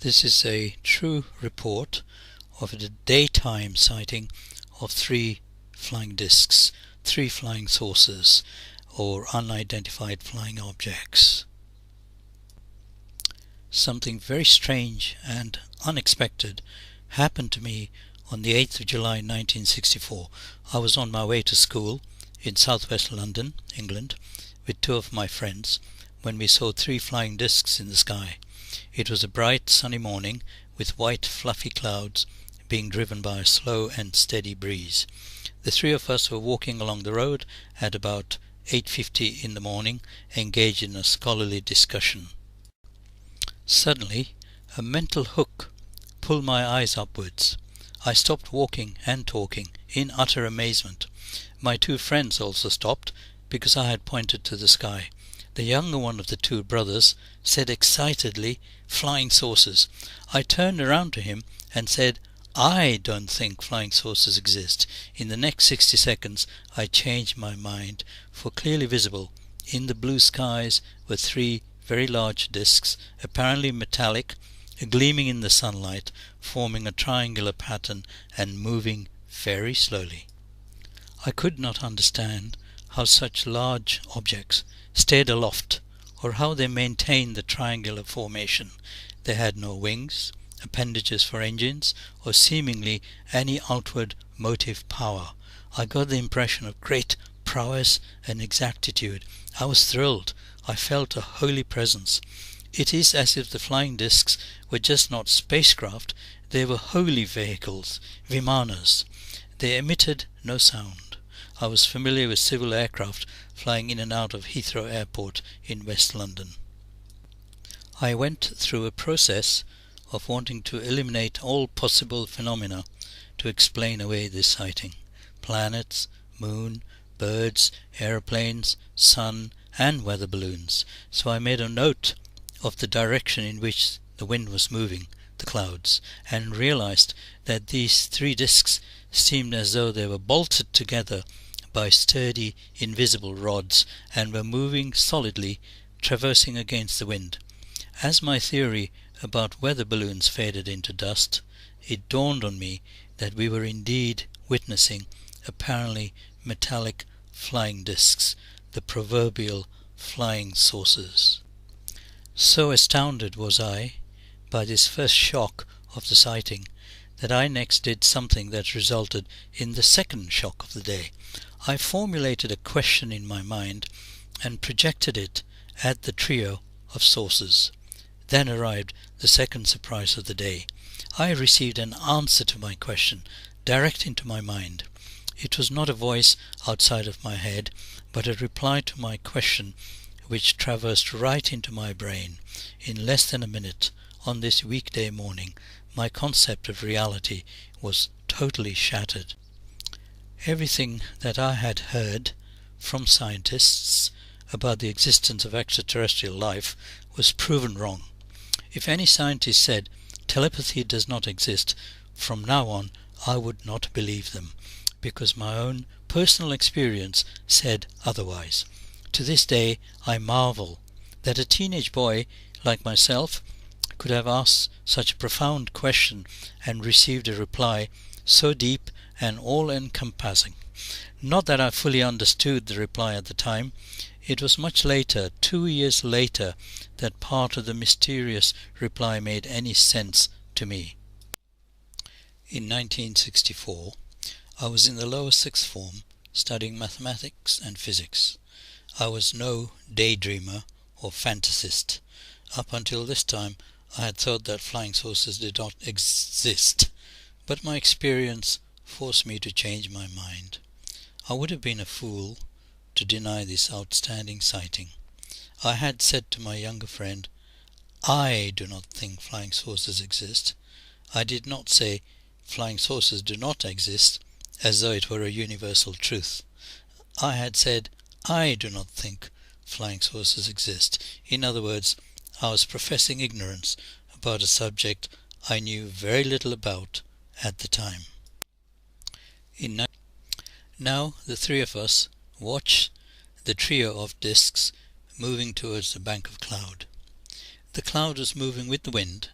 This is a true report of a daytime sighting of 3 flying discs, 3 flying saucers, or unidentified flying objects. Something very strange and unexpected happened to me on the 8th of July 1964. I was on my way to school in southwest London, England, with 2 of my friends when we saw 3 flying discs in the sky. It was a bright sunny morning with white fluffy clouds being driven by a slow and steady breeze. The 3 of us were walking along the road at about 8:50 in the morning, engaged in a scholarly discussion. Suddenly, a mental hook pulled my eyes upwards. I stopped walking and talking in utter amazement. My 2 friends also stopped because I had pointed to the sky. The younger one of the 2 brothers said excitedly, "Flying saucers." I turned around to him and said, "I don't think flying saucers exist." In the next 60 seconds I changed my mind, for clearly visible in the blue skies were 3 very large discs, apparently metallic, gleaming in the sunlight, forming a triangular pattern and moving very slowly. I could not understand how such large objects stayed aloft, or how they maintained the triangular formation. They had no wings, appendages for engines, or seemingly any outward motive power. I got the impression of great prowess and exactitude. I was thrilled. I felt a holy presence. It is as if the flying discs were just not spacecraft, they were holy vehicles, vimanas. They emitted no sound. I was familiar with civil aircraft flying in and out of Heathrow Airport in West London. I went through a process of wanting to eliminate all possible phenomena to explain away this sighting. Planets, moon, birds, aeroplanes, sun, and weather balloons. So I made a note of the direction in which the wind was moving the clouds, and realized that these 3 discs seemed as though they were bolted together by sturdy invisible rods and were moving solidly, traversing against the wind. As my theory about weather balloons faded into dust, it dawned on me that we were indeed witnessing apparently metallic flying discs, the proverbial flying saucers. So astounded was I by this first shock of the sighting that I next did something that resulted in the second shock of the day. I formulated a question in my mind and projected it at the trio of saucers. Then arrived the second surprise of the day. I received an answer to my question direct into my mind. It was not a voice outside of my head, but a reply to my question which traversed right into my brain. In less than a minute, on this weekday morning, my concept of reality was totally shattered. Everything that I had heard from scientists about the existence of extraterrestrial life was proven wrong. If any scientist said telepathy does not exist, from now on I would not believe them, because my own personal experience said otherwise. To this day I marvel that a teenage boy like myself could have asked such a profound question and received a reply so deep and all-encompassing. Not that I fully understood the reply at the time. It was much later, 2 years later, that part of the mysterious reply made any sense to me. In 1964, I was in the lower 6th form studying mathematics and physics. I was no daydreamer or fantasist. Up until this time, I had thought that flying saucers did not exist, but my experience forced me to change my mind. I would have been a fool to deny this outstanding sighting. I had said to my younger friend, "I do not think flying saucers exist." I did not say, "Flying saucers do not exist," as though it were a universal truth. I had said, "I do not think flying saucers exist." In other words, I was professing ignorance about a subject I knew very little about at the time. Now the 3 of us watched the trio of discs moving towards the bank of cloud. The cloud was moving with the wind,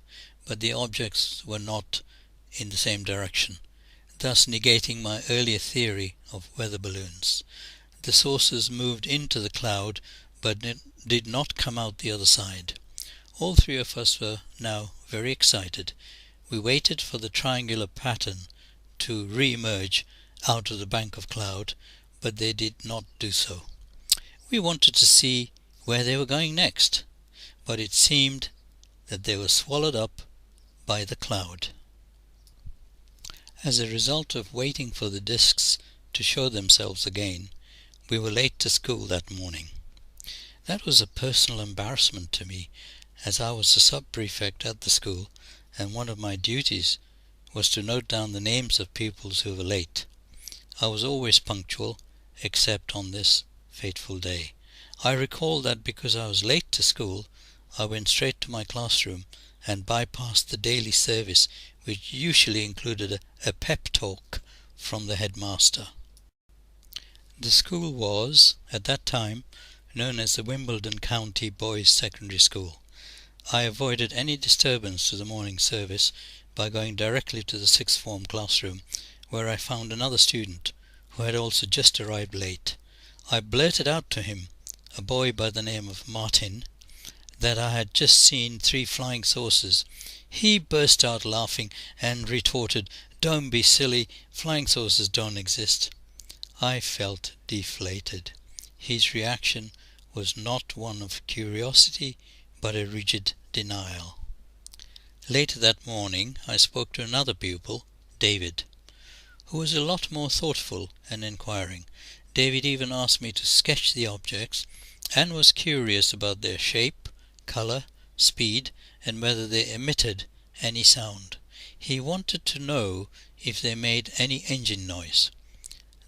but the objects were not in the same direction, thus negating my earlier theory of weather balloons. The sources moved into the cloud but did not come out the other side. All three of us were now very excited. We waited for the triangular pattern to re-emerge out of the bank of cloud, but they did not do so. We wanted to see where they were going next, but it seemed that they were swallowed up by the cloud. As a result of waiting for the discs to show themselves again, we were late to school that morning. That was a personal embarrassment to me, as I was the sub-prefect at the school, and one of my duties was to note down the names of pupils who were late. I was always punctual, except on this fateful day. I recall that because I was late to school, I went straight to my classroom and bypassed the daily service, which usually included a pep talk from the headmaster. The school was, at that time, known as the Wimbledon County Boys Secondary School. I avoided any disturbance to the morning service by going directly to the sixth form classroom, where I found another student who had also just arrived late. I blurted out to him, a boy by the name of Martin, that I had just seen 3 flying saucers. He burst out laughing and retorted, "Don't be silly, flying saucers don't exist." I felt deflated. His reaction was not one of curiosity, but a rigid denial. Later that morning I spoke to another pupil, David, who was a lot more thoughtful and inquiring. David even asked me to sketch the objects and was curious about their shape, colour, speed, and whether they emitted any sound. He wanted to know if they made any engine noise.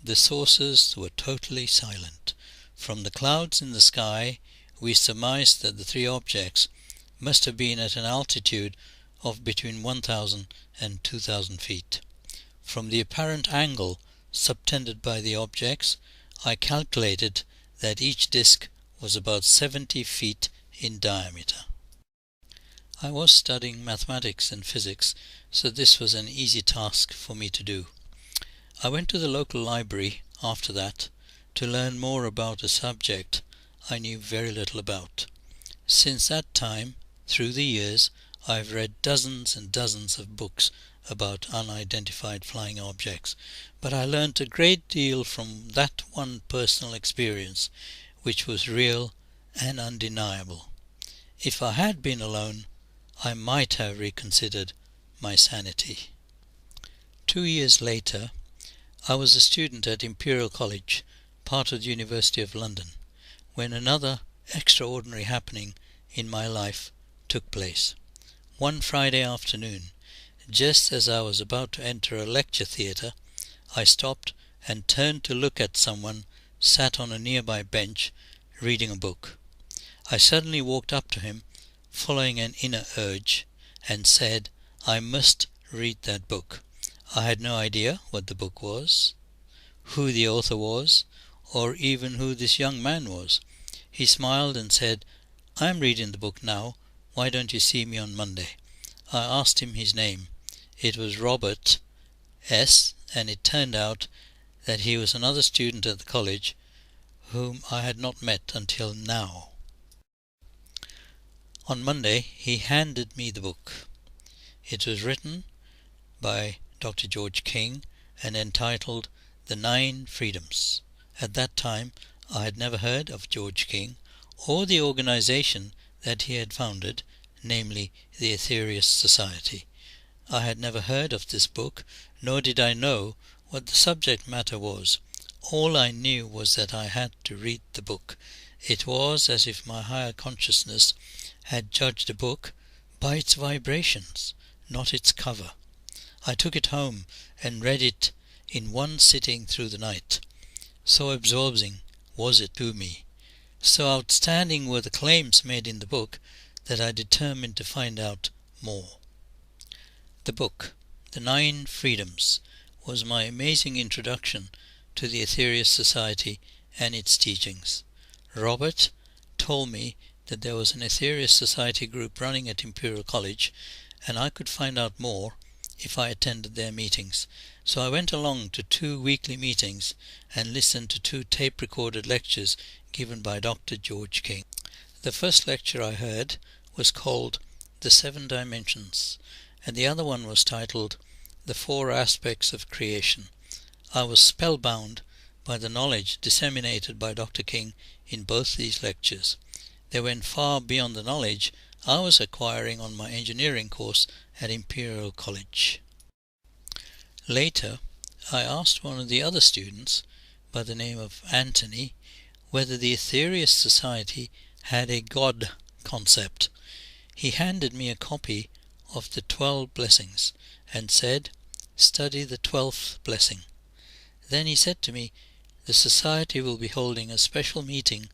The saucers were totally silent. From the clouds in the sky, we surmised that the 3 objects must have been at an altitude of between 1,000 and 2,000 feet. From the apparent angle subtended by the objects, I calculated that each disc was about 70 feet in diameter. I was studying mathematics and physics, so this was an easy task for me to do. I went to the local library after that to learn more about a subject I knew very little about. Since that time, through the years, I have read dozens and dozens of books about unidentified flying objects, but I learnt a great deal from that one personal experience, which was real and undeniable. If I had been alone, I might have reconsidered my sanity. 2 years later, I was a student at Imperial College, part of the University of London, when another extraordinary happening in my life took place. One Friday afternoon, just as I was about to enter a lecture theatre, I stopped and turned to look at someone sat on a nearby bench reading a book. I suddenly walked up to him, following an inner urge, and said I must read that book. I had no idea what the book was, who the author was, or even who this young man was. He smiled and said, "I am reading the book now. Why don't you see me on Monday?" I asked him his name. It was Robert S., and it turned out that he was another student at the college whom I had not met until now. On Monday he handed me the book. It was written by Dr. George King and entitled The 9 Freedoms. At that time I had never heard of George King or the organization that he had founded, namely the Aetherius Society. I had never heard of this book, nor did I know what the subject matter was. All I knew was that I had to read the book. It was as if my higher consciousness had judged a book by its vibrations, not its cover. I took it home and read it in one sitting through the night. So absorbing was it to me, so outstanding were the claims made in the book, that I determined to find out more. The book, The 9 Freedoms, was my amazing introduction to the Aetherius Society and its teachings. Robert told me that there was an Aetherius Society group running at Imperial College, and I could find out more if I attended their meetings. So I went along to 2 weekly meetings and listened to 2 tape-recorded lectures given by Dr. George King. The first lecture I heard was called The 7 Dimensions, and the other one was titled The 4 Aspects of Creation. I was spellbound by the knowledge disseminated by Dr. King in both these lectures. They went far beyond the knowledge I was acquiring on my engineering course at Imperial College. Later, I asked one of the other students, by the name of Anthony, whether the Aetherius Society had a God concept. He handed me a copy of the 12 blessings and said, "Study the 12th blessing." Then he said to me, "The Society will be holding a special meeting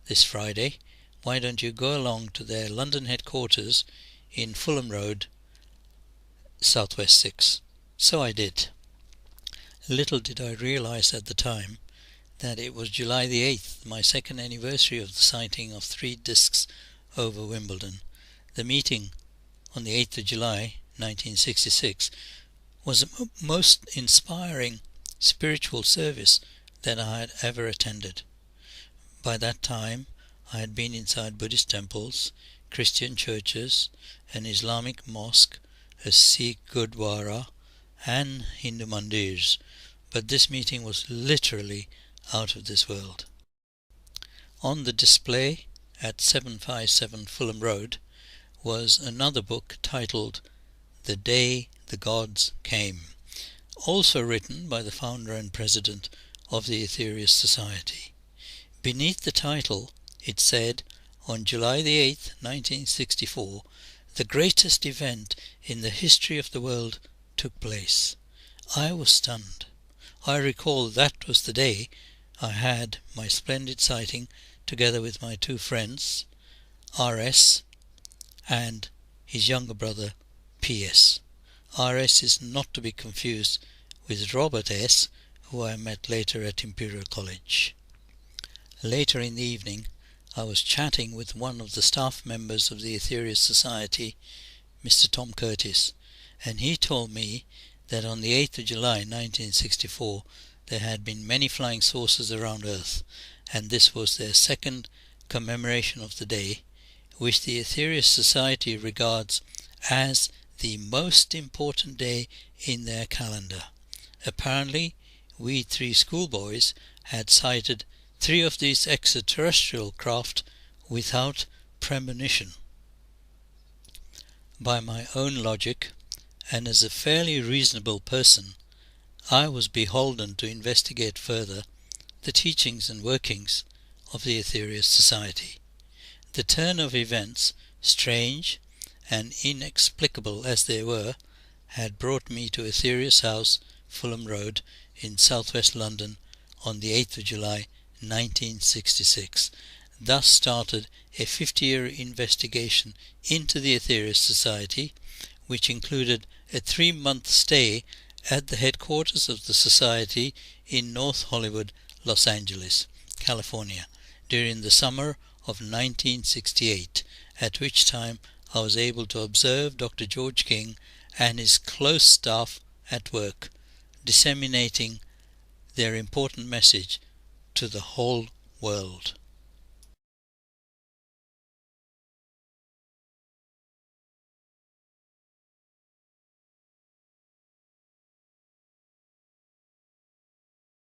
this Friday. Why don't you go along to their London headquarters in Fulham Road, Southwest 6. So I did. Little did I realise at the time that it was July the 8th, my 2nd anniversary of the sighting of 3 discs over Wimbledon. The meeting on the 8th of July 1966 was the most inspiring spiritual service that I had ever attended. By that time I had been inside Buddhist temples, Christian churches, an Islamic mosque, a Sikh Gurdwara and Hindu mandirs, but this meeting was literally out of this world. On the display at 757 Fulham Road was another book titled The Day the Gods Came, also written by the founder and president of the Aetherius Society. Beneath the title it said, "On July the 8th, 1964, the greatest event in the history of the world took place." I was stunned. I recall that was the day I had my splendid sighting together with my 2 friends, R.S. and his younger brother, P.S. R.S. is not to be confused with Robert S., who I met later at Imperial College. Later in the evening, I was chatting with one of the staff members of the Aetherius Society, Mr. Tom Curtis, and he told me that on the 8th of July 1964 there had been many flying saucers around Earth, and this was their 2nd commemoration of the day, which the Aetherius Society regards as the most important day in their calendar. Apparently, we 3 schoolboys had sighted 3 of these extraterrestrial craft without premonition. By my own logic, and as a fairly reasonable person, I was beholden to investigate further the teachings and workings of the Aetherius Society. The turn of events, strange and inexplicable as they were, had brought me to Aetherius House, Fulham Road, in southwest London on the 8th of July 1966. Thus started a 50-year investigation into the Aetherius Society, which included a 3-month stay at the headquarters of the Society in North Hollywood, Los Angeles, California, during the summer of 1968, at which time I was able to observe Dr. George King and his close staff at work, disseminating their important message to the whole world.